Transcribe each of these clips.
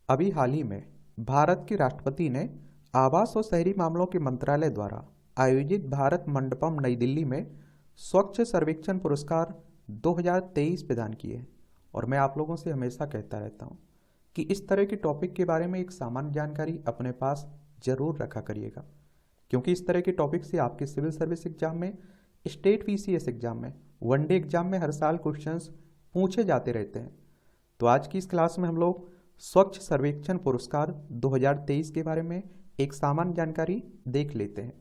अभी हाल ही में भारत के राष्ट्रपति ने आवास और शहरी मामलों के मंत्रालय द्वारा आयोजित भारत मंडपम नई दिल्ली में स्वच्छ सर्वेक्षण पुरस्कार 2023 प्रदान किए। और मैं आप लोगों से हमेशा कहता रहता हूं कि इस तरह के टॉपिक के बारे में एक सामान्य जानकारी अपने पास जरूर रखा करिएगा, क्योंकि इस तरह के टॉपिक से आपके सिविल सर्विस एग्जाम में, स्टेट पीसीएस एग्जाम में, वनडे एग्जाम में हर साल क्वेश्चंस पूछे जाते रहते हैं। तो आज की इस क्लास में हम लोग स्वच्छ सर्वेक्षण पुरस्कार 2023 के बारे में एक सामान्य जानकारी देख लेते हैं।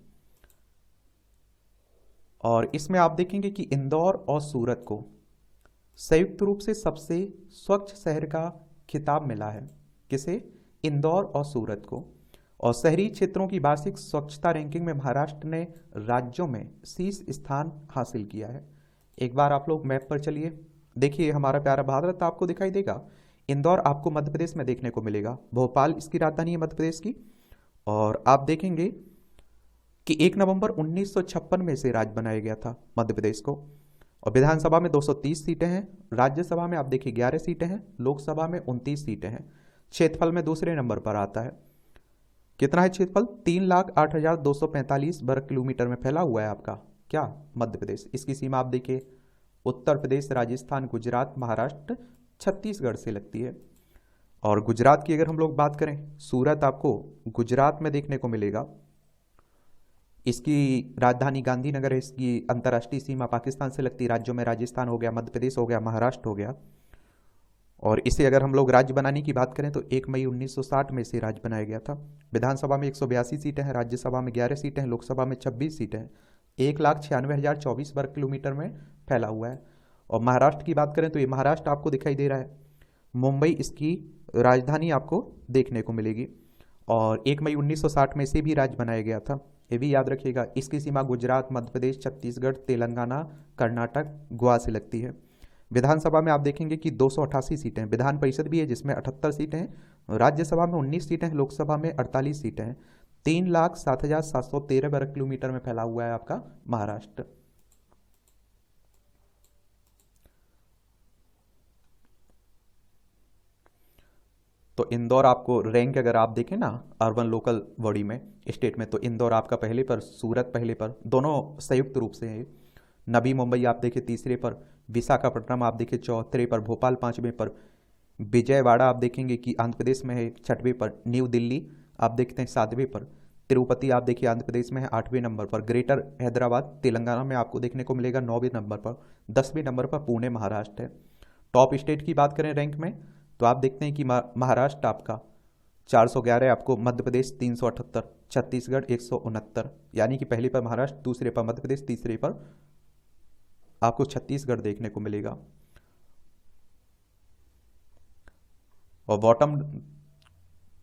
और इसमें आप देखेंगे कि इंदौर और सूरत को संयुक्त रूप से सबसे स्वच्छ शहर का खिताब मिला है। किसे? इंदौर और सूरत को। और शहरी क्षेत्रों की वार्षिक स्वच्छता रैंकिंग में महाराष्ट्र ने राज्यों में शीर्ष स्थान हासिल किया है। एक बार आप लोग मैप पर चलिए, देखिए हमारा प्यारा भारत आपको दिखाई देगा। इंदौर आपको मध्य प्रदेश में देखने को मिलेगा, भोपाल इसकी राजधानी है मध्य प्रदेश की। और आप देखेंगे कि 1 नवंबर 1956 में से राज्य बनाया गया था मध्य प्रदेश को। और विधानसभा में 230 सीटें हैं, राज्यसभा में आप देखिए 11 सीटें हैं, लोकसभा में 29 सीटें हैं। क्षेत्रफल में दूसरे नंबर पर आता है। कितना है क्षेत्रफल? 3,08,245 वर्ग किलोमीटर में फैला हुआ है आपका क्या? मध्य प्रदेश। इसकी सीमा आप देखिए उत्तर प्रदेश, राजस्थान, गुजरात, महाराष्ट्र, छत्तीसगढ़ से लगती है। और गुजरात की अगर हम लोग बात करें, सूरत आपको गुजरात में देखने को मिलेगा। इसकी राजधानी गांधीनगर है। इसकी अंतर्राष्ट्रीय सीमा पाकिस्तान से लगती है। राज्यों में राजस्थान हो गया, मध्य प्रदेश हो गया, महाराष्ट्र हो गया। और इसे अगर हम लोग राज्य बनाने की बात करें तो 1 मई 1960 में इसे राज्य बनाया गया था। विधानसभा में 182 सीटें हैं, राज्यसभा में 11 सीटें हैं, लोकसभा में 26 सीटें हैं। 1,96,024 वर्ग किलोमीटर में फैला हुआ है। और महाराष्ट्र की बात करें तो ये महाराष्ट्र आपको दिखाई दे रहा है। मुंबई इसकी राजधानी आपको देखने को मिलेगी। और 1 मई 1960 में इसे भी राज्य बनाया गया था, ये भी याद रखिएगा। इसकी सीमा गुजरात, मध्य प्रदेश, छत्तीसगढ़, तेलंगाना, कर्नाटक, गोवा से लगती है। विधानसभा में आप देखेंगे कि 288 सीटें हैं। विधान परिषद भी है जिसमें 78 सीटें हैं। राज्यसभा में 19 सीटें हैं, लोकसभा में 48 सीटें हैं। 3,07,713 वर्ग किलोमीटर में फैला हुआ है आपका महाराष्ट्र। तो इंदौर आपको रैंक अगर आप देखें ना अर्बन लोकल बॉडी में, स्टेट में, तो इंदौर आपका पहले पर, सूरत पहले पर, दोनों संयुक्त रूप से है। नवी मुंबई आप देखें तीसरे पर, विशाखापट्टनम आप देखें चौथे पर, भोपाल 5वें पर, विजयवाड़ा आप देखेंगे कि आंध्र प्रदेश में है 6वें पर, न्यू दिल्ली आप देखते हैं 7वें पर, तिरुपति आप देखिए आंध्र प्रदेश में है 8वें नंबर पर, ग्रेटर हैदराबाद तेलंगाना में आपको देखने को मिलेगा 9वें नंबर पर, 10वें नंबर पर पुणे महाराष्ट्र है। टॉप स्टेट की बात करें रैंक में तो आप देखते हैं कि महाराष्ट्र आपका 411, आपको मध्य प्रदेश 378, छत्तीसगढ़ 169, यानी कि पहले पर महाराष्ट्र, दूसरे पर मध्य प्रदेश, तीसरे पर आपको छत्तीसगढ़ देखने को मिलेगा। और बॉटम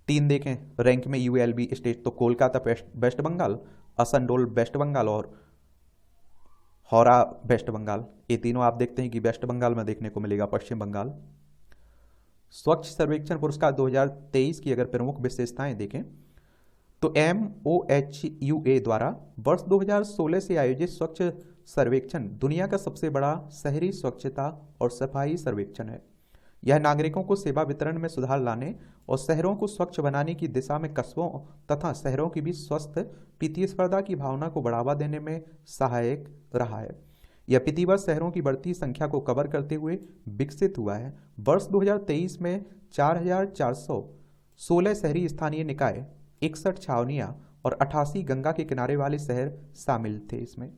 3 देखें रैंक में यूएलबी स्टेट तो कोलकाता वेस्ट बंगाल, असनडोल वेस्ट बंगाल और हौरा वेस्ट बंगाल, ये तीनों आप देखते हैं कि वेस्ट बंगाल में देखने को मिलेगा, पश्चिम बंगाल। स्वच्छ सर्वेक्षण पुरस्कार 2023 की अगर प्रमुख विशेषताएं देखें तो MOHUA द्वारा वर्ष 2016 से आयोजित स्वच्छ सर्वेक्षण दुनिया का सबसे बड़ा शहरी स्वच्छता और सफाई सर्वेक्षण है। यह नागरिकों को सेवा वितरण में सुधार लाने और शहरों को स्वच्छ बनाने की दिशा में कस्बों तथा शहरों की बीच स्वस्थ प्रतिस्पर्धा की भावना को बढ़ावा देने में सहायक रहा है। यह प्रतिवर्ष शहरों की बढ़ती संख्या को कवर करते हुए विकसित हुआ है। वर्ष 2023 में 4,416 शहरी स्थानीय निकाय, 61 छावनियां और 88 गंगा के किनारे वाले शहर शामिल थे इसमें।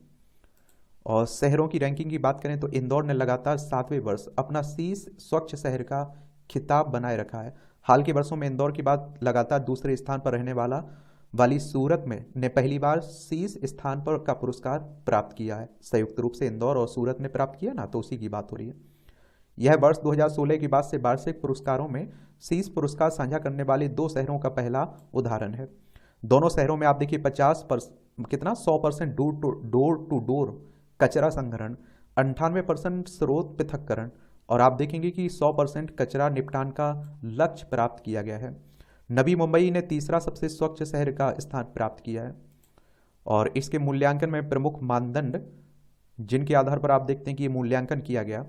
और शहरों की रैंकिंग की बात करें तो इंदौर ने लगातार 7वें वर्ष अपना शीर्ष स्वच्छ शहर का खिताब बनाए रखा है। हाल के वर्षों में इंदौर के बाद लगातार दूसरे स्थान पर रहने वाली सूरत में ने पहली बार शीर्ष स्थान पर का पुरस्कार प्राप्त किया है। संयुक्त रूप से इंदौर और सूरत ने प्राप्त किया ना, तो उसी की बात हो रही है। यह वर्ष 2016 के बाद से वार्षिक पुरस्कारों में शीर्ष पुरस्कार साझा करने वाले 2 शहरों का पहला उदाहरण है। दोनों शहरों में आप देखिए 100% डोर टू डोर कचरा संग्रहण, 98% स्रोत पृथक्करण, और आप देखेंगे कि 100% कचरा निपटान का लक्ष्य प्राप्त किया गया है। नवी मुंबई ने तीसरा सबसे स्वच्छ शहर का स्थान प्राप्त किया है। और इसके मूल्यांकन में प्रमुख मानदंड जिनके आधार पर आप देखते हैं कि ये मूल्यांकन किया गया,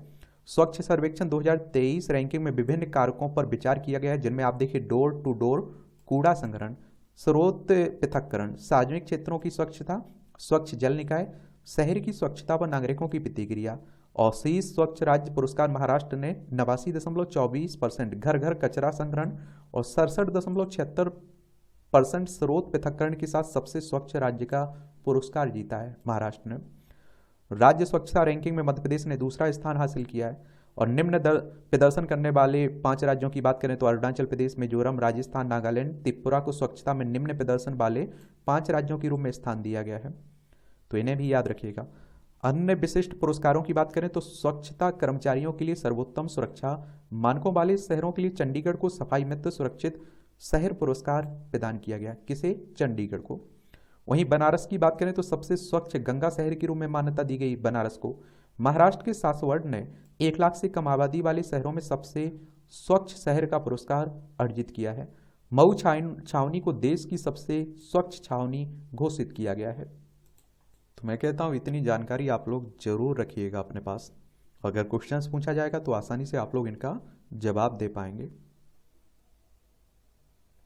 स्वच्छ सर्वेक्षण 2023 रैंकिंग में विभिन्न कारकों पर विचार किया गया है, जिनमें आप देखिए डोर टू डोर कूड़ा संग्रहण, स्रोत पृथक्करण, सार्वजनिक क्षेत्रों की स्वच्छता, स्वच्छ जल निकाय, शहर की स्वच्छता पर नागरिकों की प्रतिक्रिया। और शीर्ष स्वच्छ राज्य पुरस्कार महाराष्ट्र ने 89.24% घर घर कचरा संग्रहण और 67.76% स्रोत पृथक्करण के साथ सबसे स्वच्छ राज्य का पुरस्कार जीता है महाराष्ट्र ने। राज्य स्वच्छता रैंकिंग में मध्य प्रदेश ने दूसरा स्थान हासिल किया है। और निम्न प्रदर्शन करने वाले 5 राज्यों की बात करें तो अरुणाचल प्रदेश, मिजोरम, राजस्थान, नागालैंड, त्रिपुरा को स्वच्छता में निम्न प्रदर्शन वाले 5 राज्यों के रूप में स्थान दिया गया है, तो इन्हें भी याद रखिएगा। अन्य विशिष्ट पुरस्कारों की बात करें तो स्वच्छता कर्मचारियों के लिए सर्वोत्तम सुरक्षा मानकों वाले शहरों के लिए चंडीगढ़ को सफाई मित्र सुरक्षित शहर पुरस्कार प्रदान किया गया, किसे? चंडीगढ़ को। वहीं बनारस की बात करें तो सबसे स्वच्छ गंगा शहर के रूप में मान्यता दी गई बनारस को। महाराष्ट्र के सासवड़ ने 1 लाख से कम आबादी वाले शहरों में सबसे स्वच्छ शहर का पुरस्कार अर्जित किया है। मऊ छावनी को देश की सबसे स्वच्छ छावनी घोषित किया गया है। तो मैं कहता हूँ इतनी जानकारी आप लोग जरूर रखिएगा अपने पास। अगर क्वेश्चंस पूछा जाएगा तो आसानी से आप लोग इनका जवाब दे पाएंगे।